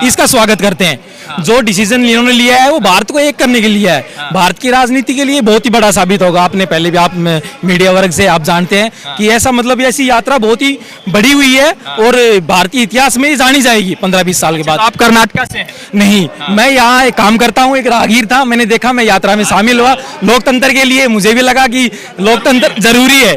इसका स्वागत करते हैं। जो डिसीजन इन्होंने लिया है वो भारत को एक करने के लिए है, भारत की राजनीति के लिए बहुत ही बड़ा साबित होगा। आपने पहले भी आप मीडिया वर्ग से आप जानते हैं कि ऐसा मतलब ऐसी यात्रा बहुत ही बड़ी हुई है और भारतीय इतिहास में जानी जाएगी 15-20 साल के बाद। आप कर्नाटका से हैं? नहीं, मैं यहाँ एक काम करता हूँ, एक राहगीर था, मैंने देखा, मैं यात्रा में शामिल हुआ। लोकतंत्र के लिए मुझे भी लगा कि लोकतंत्र जरूरी है।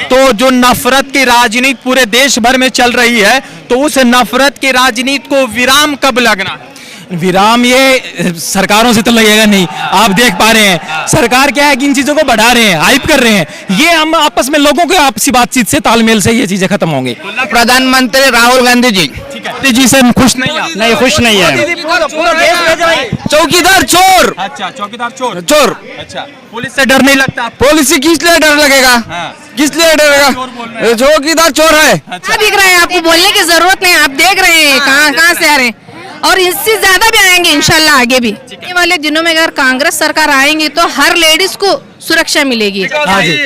तो जो नफरत की राजनीति पूरे देश भर में चल रही है, तो उस नफरत की राजनीति को विराम कब लगना है? विराम ये सरकारों से तो लगेगा नहीं। आप देख पा रहे हैं सरकार क्या है कि इन चीजों को बढ़ा रहे हैं, हाइप कर रहे हैं। ये हम आपस में लोगों के आपसी बातचीत से, तालमेल से ये चीजें खत्म होंगी। प्रधानमंत्री राहुल गांधी जी, मोदी जी से खुश नहीं आप? नहीं खुश नहीं है। चौकीदार चोर। अच्छा, चौकीदार चोर। चोर। अच्छा, पुलिस से डर नहीं लगता आपको? पुलिस से किस लिए डर लगेगा? किस लिए डरेगा? चौकीदार चोर है। क्या दिख रहा है आपको? बोलने की जरूरत नहीं, आप देख रहे हैं कहाँ से आ रहे हैं और इससे ज्यादा भी आएंगे इंशाल्लाह आगे भी। आने वाले दिनों में अगर कांग्रेस सरकार आएंगी तो हर लेडीज को सुरक्षा मिलेगी। हाँ जी,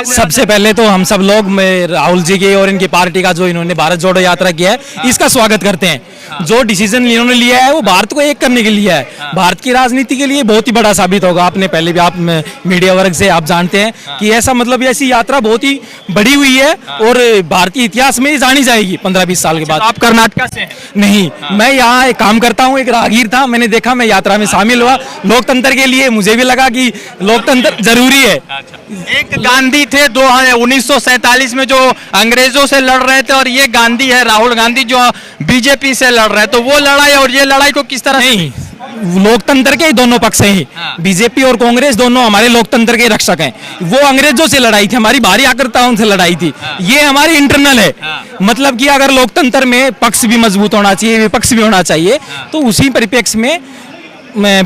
सबसे पहले तो हम सब लोग राहुल जी के और इनकी पार्टी का जो इन्होंने भारत जोड़ो यात्रा किया है इसका स्वागत करते हैं। जो डिसीजन इन्होंने लिया है वो भारत को एक करने के लिए है, भारत की राजनीति के लिए बहुत ही बड़ा साबित होगा। आपने पहले भी आप मीडिया वर्ग से आप जानते हैं कि ऐसा मतलब ऐसी यात्रा बहुत ही बड़ी हुई है और भारतीय इतिहास में जानी जाएगी 15-20 साल के बाद। आप कर्नाटका से हैं? नहीं, मैं यहाँ एक काम करता हूँ, एक राहगीर था, मैंने देखा, मैं यात्रा में शामिल हुआ। लोकतंत्र के लिए मुझे भी लगा कि लोकतंत्र जरूरी है। एक गांधी थे 1947 में जो अंग्रेजों से लड़ रहे थे और ये गांधी है राहुल गांधी जो बीजेपी से लड़ रहे हैं, तो वो लड़ाई और ये लड़ाई को किस तरह? नहीं, लोकतंत्र के दोनों पक्ष हैं। बीजेपी और कांग्रेस दोनों हमारे लोकतंत्र के रक्षक हैं। वो अंग्रेजों से लड़ाई थी, हमारी बाहरी आक्रमणकारियों से लड़ाई थी। ये हमारी इंटरनल है। मतलब कि अगर लोकतंत्र में पक्ष भी मजबूत होना चाहिए, विपक्ष भी होना चाहिए, तो उसी परिप्रेक्ष्य में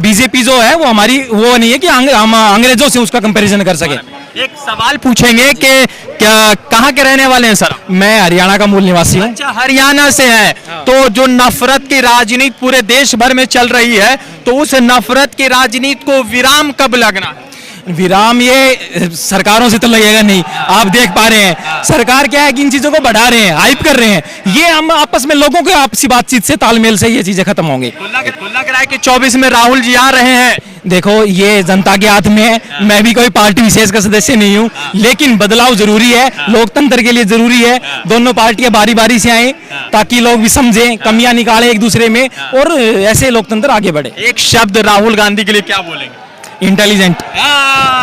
बीजेपी जो है वो हमारी वो नहीं है कि हम अंग्रेजों से उसका कंपैरिजन कर सके। एक सवाल पूछेंगे कि क्या कहाँ के रहने वाले हैं सर? मैं हरियाणा का मूल निवासी हूँ। अच्छा, हरियाणा से हैं। तो जो नफरत की राजनीति पूरे देश भर में चल रही है, तो उस नफरत की राजनीति को विराम कब लगना है? विराम ये सरकारों से तो लगेगा नहीं। आप देख पा रहे हैं सरकार क्या है कि इन चीजों को बढ़ा रहे हैं, हाइप कर रहे हैं। ये हम आपस में लोगों के आपसी बातचीत से, तालमेल से ये चीजें खत्म होंगी। लग रहा है कि 24 में राहुल जी आ रहे हैं। देखो, ये जनता के हाथ में है। मैं भी कोई पार्टी विशेष का सदस्य नहीं हूँ, लेकिन बदलाव जरूरी है, लोकतंत्र के लिए जरूरी है। दोनों पार्टियां बारी बारी से आए ताकि लोग भी समझें, कमियां निकालें एक दूसरे में और ऐसे लोकतंत्र आगे बढ़े। एक शब्द राहुल गांधी के लिए क्या बोलेंगे? इंटेलिजेंट।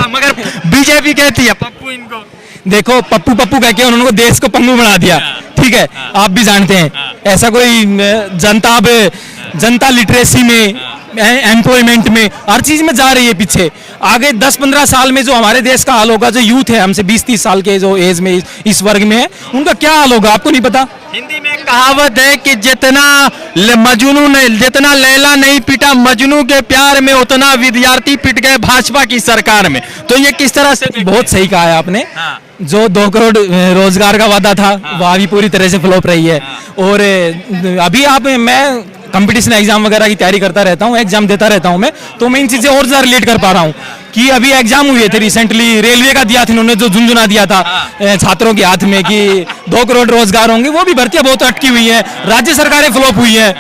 मगर बीजेपी कहती है पप्पू इनको। देखो, पप्पू पप्पू कह के उन्होंने देश को पंगु बना दिया। ठीक है, आप भी जानते हैं ऐसा कोई जनता लिटरेसी में, एम्प्लॉयमेंट में, हर चीज में जा रही है पीछे। आगे 10-15 साल में जो हमारे देश का हाल होगा, जो यूथ है हमसे 20-30 साल के जो एज में इस वर्ग में है, उनका क्या हाल होगा आपको नहीं पता। हिंदी में एक कहावत है कि जितना लैला नहीं पिटा मजनू के प्यार में, उतना विद्यार्थी पिट गए भाजपा की सरकार में। तो ये किस तरह से? बहुत सही कहा है आपने। जो 2 करोड़ रोजगार का वादा था वह भी पूरी तरह से फ्लॉप रही है। और अभी मैं कंपटीशन एग्जाम वगैरह की तैयारी करता रहता हूँ, एग्जाम देता रहता हूँ मैं, तो मैं इन चीजें और ज्यादा रिलेट कर पा रहा हूँ कि अभी एग्जाम हुए थे रिसेंटली, रेलवे का दिया था इन्होंने, जो झुंझुना दिया था छात्रों के हाथ में कि 2 करोड़ रोजगार होंगे, वो भी भर्तियां बहुत अटकी हुई है, राज्य सरकारें फ्लॉप हुई है।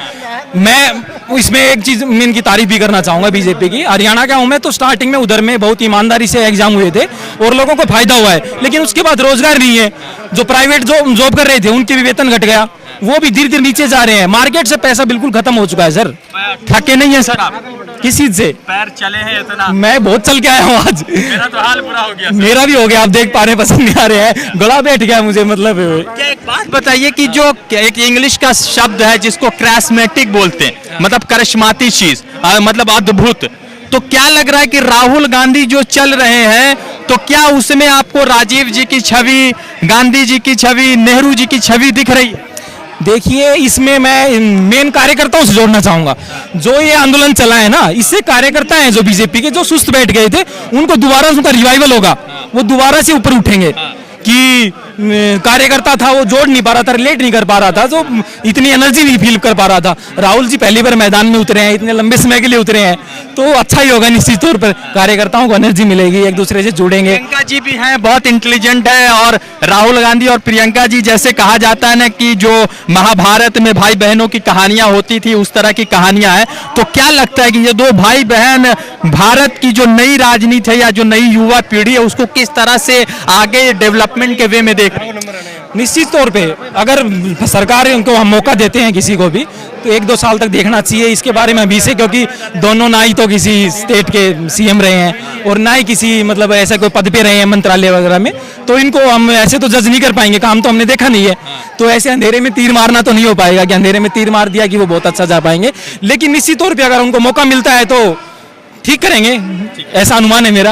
मैं इसमें एक चीज मैं इनकी तारीफ भी करना चाहूंगा बीजेपी की। हरियाणा का हूं मैं, तो स्टार्टिंग में उधर में बहुत ईमानदारी से एग्जाम हुए थे और लोगों को फायदा हुआ है, लेकिन उसके बाद रोजगार नहीं है। जो प्राइवेट जॉब कर रहे थे उनके भी वेतन घट गया, वो भी धीरे धीरे नीचे जा रहे हैं। मार्केट से पैसा बिल्कुल खत्म हो चुका है सर। थके नहीं है सर आप? किस चीज से? पैर चले हैं इतना? मैं बहुत चल के आया हूँ आज। मेरा तो हाल बुरा हो गया। मेरा भी हो गया, आप देख पा रहे हैं, पसंद नहीं आ रहे हैं, गला बैठ गया मुझे। मतलब क्या एक बात बताइए कि जो एक इंग्लिश का शब्द है जिसको क्रैस्मेटिक बोलते हैं, मतलब करिश्माती चीज, मतलब अद्भुत, तो क्या लग रहा है कि राहुल गांधी जो चल रहे हैं, तो क्या उसमें आपको राजीव जी की छवि, गांधी जी की छवि, नेहरू जी की छवि दिख रही है? देखिए, इसमें मैं मेन कार्यकर्ताओं से जोड़ना चाहूंगा। जो ये आंदोलन चला है ना, इससे कार्यकर्ता हैं जो बीजेपी के, जो सुस्त बैठ गए थे, उनको दोबारा उनका रिवाइवल होगा, वो दोबारा से ऊपर उठेंगे। कि कार्यकर्ता था वो जोड़ नहीं पा रहा था, रिलेट नहीं कर पा रहा था, तो इतनी एनर्जी नहीं फील कर पा रहा था। राहुल जी पहली बार मैदान में उतरे हैं, इतने लंबे समय के लिए उतरे हैं, तो अच्छा ही होगा निश्चित तौर पर। कार्यकर्ताओं को एनर्जी मिलेगी, एक दूसरे से जुड़ेंगे। प्रियंका जी भी हैं, बहुत इंटेलिजेंट है, और राहुल गांधी और प्रियंका जी, जैसे कहा जाता है ना कि जो महाभारत में भाई बहनों की कहानियां होती थी उस तरह की कहानियां हैं। तो क्या लगता है कि ये दो भाई बहन भारत की जो नई राजनीति है या जो नई युवा पीढ़ी है उसको किस तरह से आगे डेवलपमेंट के वे में देख रहे हैं? निश्चित तौर पे अगर सरकार उनको हम मौका देते हैं किसी को भी, तो 1-2 साल तक देखना चाहिए इसके बारे में अभी से, क्योंकि दोनों ना ही तो किसी स्टेट के सीएम रहे हैं और ना ही किसी मतलब ऐसा कोई पद पे रहे हैं मंत्रालय वगैरह में, तो इनको हम ऐसे तो जज नहीं कर पाएंगे, काम तो हमने देखा नहीं है। तो ऐसे अंधेरे में तीर मारना तो नहीं हो पाएगा कि अंधेरे में तीर मार दिया कि वो बहुत अच्छा जा पाएंगे, लेकिन निश्चित तौर पर अगर उनको मौका मिलता है तो ठीक करेंगे, ऐसा अनुमान है मेरा।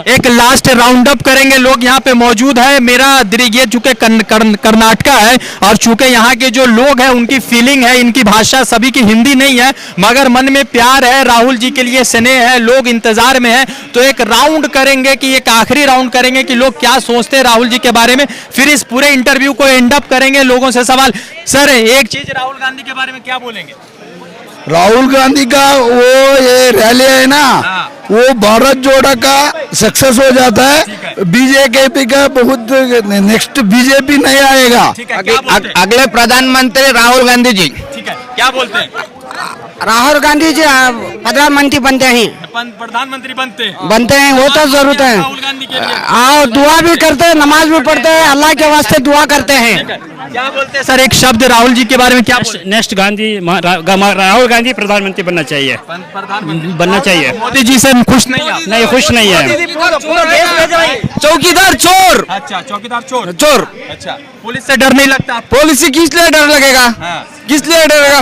एक लास्ट राउंड अप करेंगे, लोग यहाँ पे मौजूद है। मेरा दृश्य ये चूंकि कर्नाटका है और चूंकि यहाँ के जो लोग हैं उनकी फीलिंग है, इनकी भाषा सभी की हिंदी नहीं है, मगर मन में प्यार है, राहुल जी के लिए स्नेह है, लोग इंतजार में हैं। तो एक राउंड करेंगे कि एक आखिरी राउंड करेंगे कि लोग क्या सोचते हैं राहुल जी के बारे में, फिर इस पूरे इंटरव्यू को एंड अप करेंगे लोगों से सवाल। सर, एक चीज राहुल गांधी के बारे में क्या बोलेंगे? राहुल गांधी का वो ये रैली है ना, वो भारत जोड़ो का सक्सेस हो जाता है। बीजेपी का बहुत नेक्स्ट बीजेपी नहीं आएगा। अगले प्रधानमंत्री राहुल गांधी जी। ठीक है, क्या बोलते हैं? राहुल गांधी जी प्रधानमंत्री बनते हैं, प्रधानमंत्री बनते हैं, वो तो जरूरत है। राहुल गांधी के लिए और दुआ भी करते हैं, नमाज भी पढ़ते हैं, अल्लाह के वास्ते दुआ करते हैं। क्या बोलते हैं सर, एक शब्द राहुल जी के बारे में क्या बोलते हैं? नेक्स्ट राहुल गांधी प्रधानमंत्री बनना चाहिए, बनना चाहिए। मोदी जी से खुश नहीं आप? नहीं, खुश नहीं है। चौकीदार चोर। अच्छा, चौकीदार चोर। चोर। अच्छा, पुलिस से डर नहीं लगता? पुलिस से किस लिए डर लगेगा? किस लिए डरेगा?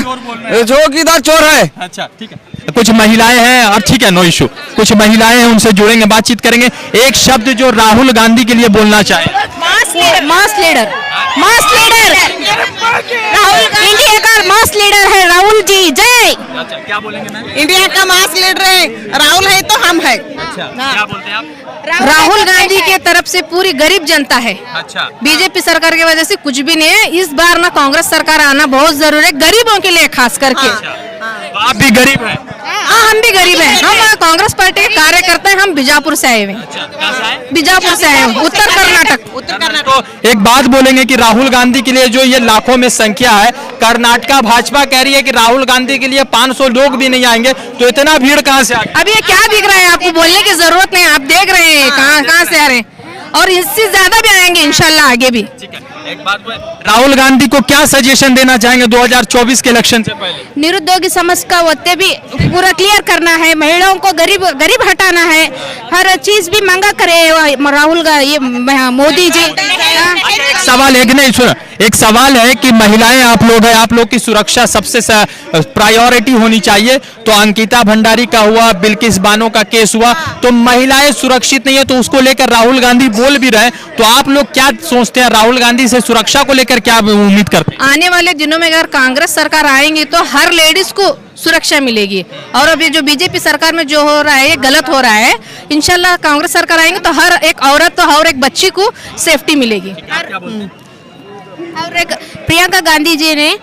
चौकीदार चोर है। अच्छा, ठीक है। कुछ महिलाएं हैं, और ठीक है, नो इशू, कुछ महिलाएं हैं, उनसे जुड़ेंगे, बातचीत करेंगे। एक शब्द जो राहुल गांधी के लिए बोलना चाहे। मास लीडर राहुल इंडिया का मास लीडर है राहुल जी, जय। अच्छा, क्या बोलेंगे मैम? इंडिया का मास लीडर है राहुल, है तो हम है। अच्छा, क्या बोलते हैं आप? राहुल गांधी के तरफ से पूरी गरीब जनता है। अच्छा, बीजेपी सरकार की वजह से कुछ भी नहीं है। इस बार ना कांग्रेस सरकार आना बहुत जरूरी है, गरीबों के लिए खास करके। तो आप भी गरीब हैं? हाँ, हम भी गरीब हैं। हम कांग्रेस पार्टी के कार्यकर्ता हैं। हम बीजापुर से आए हुए हैं। बीजापुर से आए हैं, उत्तर कर्नाटक। तो एक बात बोलेंगे कि राहुल गांधी के लिए जो ये लाखों में संख्या है, कर्नाटका भाजपा कह रही है कि राहुल गांधी के लिए 500 लोग भी नहीं आएंगे, तो इतना भीड़ कहाँ से आ गया? अब ये क्या दिख रहा है आपको? बोलने की जरूरत नहीं, आप देख रहे हैं कहाँ से आ रहे हैं, और इससे ज्यादा भी आएंगे इंशाल्लाह आगे भी। ठीक है, एक बात राहुल गांधी को क्या सजेशन देना चाहेंगे 2024 के इलेक्शन से पहले? निरुद्योगी समस्या का वत्ते भी पूरा क्लियर करना है, महिलाओं को गरीब हटाना है, हर चीज भी मांगा करे राहुल ये मोदी जी। एक सवाल है कि नहीं, सुनो, एक सवाल है कि महिलाएं आप लोग हैं, आप लोग की सुरक्षा सबसे प्रायोरिटी होनी चाहिए। तो अंकिता भंडारी का हुआ, बिल्किस बानो का केस हुआ, तो महिलाएं सुरक्षित नहीं है, तो उसको लेकर राहुल गांधी बोल भी रहे। तो आप लोग क्या सोचते हैं, राहुल गांधी से सुरक्षा को लेकर क्या उम्मीद करते हैं? आने वाले दिनों में अगर कांग्रेस सरकार आएंगी तो हर लेडीज को सुरक्षा मिलेगी, और अब ये जो बीजेपी सरकार में जो हो रहा है ये गलत हो रहा है। इंशाल्लाह कांग्रेस सरकार आएंगे तो हर एक औरत तो हर एक बच्ची को सेफ्टी मिलेगी। और एक प्रियंका गांधी जी ने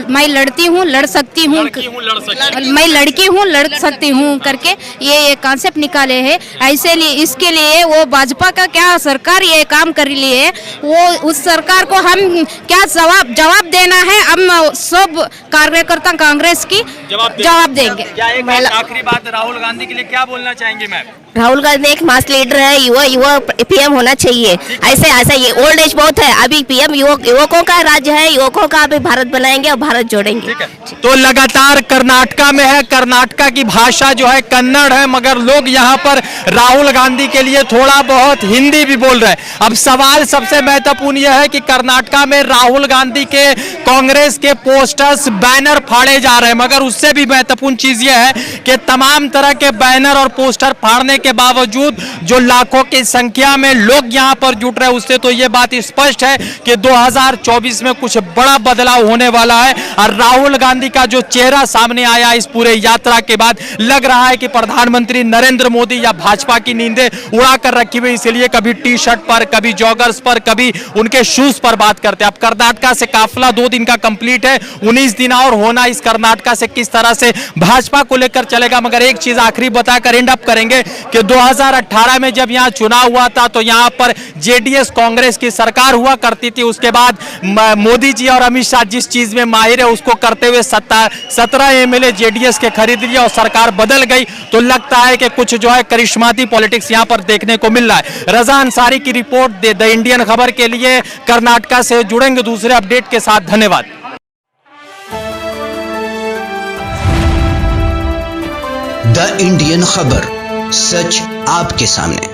मैं लड़ती हूँ, लड़ सकती हूँ, मैं लड़की हूँ, लड़ सकती हूँ करके ये कॉन्सेप्ट निकाले हैं। ऐसे लिए इसके लिए वो भाजपा का क्या सरकार ये काम कर रही है, वो उस सरकार को हम क्या जवाब देना है। हम सब कार्यकर्ता कांग्रेस की जवाब देंगे। आखिरी बात, राहुल गांधी के लिए क्या बोलना चाहेंगे मैम? राहुल गांधी एक मास लीडर है, युवा पीएम होना चाहिए। ऐसे ये ओल्ड एज बहुत है, अभी पीएम युवकों का राज्य है, युवकों का अभी भारत बनाएंगे और भारत जोड़ेंगे। तो लगातार कर्नाटका में है, कर्नाटका की भाषा जो है कन्नड़ है, मगर लोग यहाँ पर राहुल गांधी के लिए थोड़ा बहुत हिंदी भी बोल रहे हैं। अब सवाल सबसे महत्वपूर्ण यह है कि कर्नाटका में राहुल गांधी के कांग्रेस के पोस्टर्स, बैनर फाड़े जा रहे हैं, मगर उससे भी महत्वपूर्ण चीज यह है कि तमाम तरह के बैनर और पोस्टर फाड़ने के बावजूद जो लाखों की संख्या में लोग यहां पर जुट रहे, उससे तो यह बात स्पष्ट है कि 2024 में कुछ बड़ा बदलाव होने वाला है। और राहुल गांधी का जो चेहरा सामने आया इस पूरे यात्रा के बाद, लग रहा है कि प्रधानमंत्री नरेंद्र मोदी या भाजपा की नींदें उड़ा कर रखी हुई, इसलिए कभी टी शर्ट पर, कभी जॉगर्स पर, कभी उनके शूज पर बात करते हैं। अब कर्नाटका से काफिला 2 दिन का कंप्लीट है, 19 दिन और होना इस कर्नाटका से किस तरह से भाजपा को लेकर चलेगा। मगर एक चीज आखिरी बताकर एंड अप करेंगे कि 2018 में जब यहां चुनाव हुआ था तो यहां पर जेडीएस कांग्रेस की सरकार हुआ करती थी। उसके बाद मोदी जी और अमित शाह जिस चीज में माहिर है उसको करते हुए 17 एमएलए जेडीएस के खरीद लिया और सरकार बदल गई। तो लगता है कि कुछ जो है करिश्माती पॉलिटिक्स यहां पर देखने को मिल रहा है। रजा अंसारी की रिपोर्ट द इंडियन खबर के लिए कर्नाटका से। जुड़ेंगे दूसरे अपडेट के साथ। धन्यवाद। द इंडियन खबर, सच आपके सामने।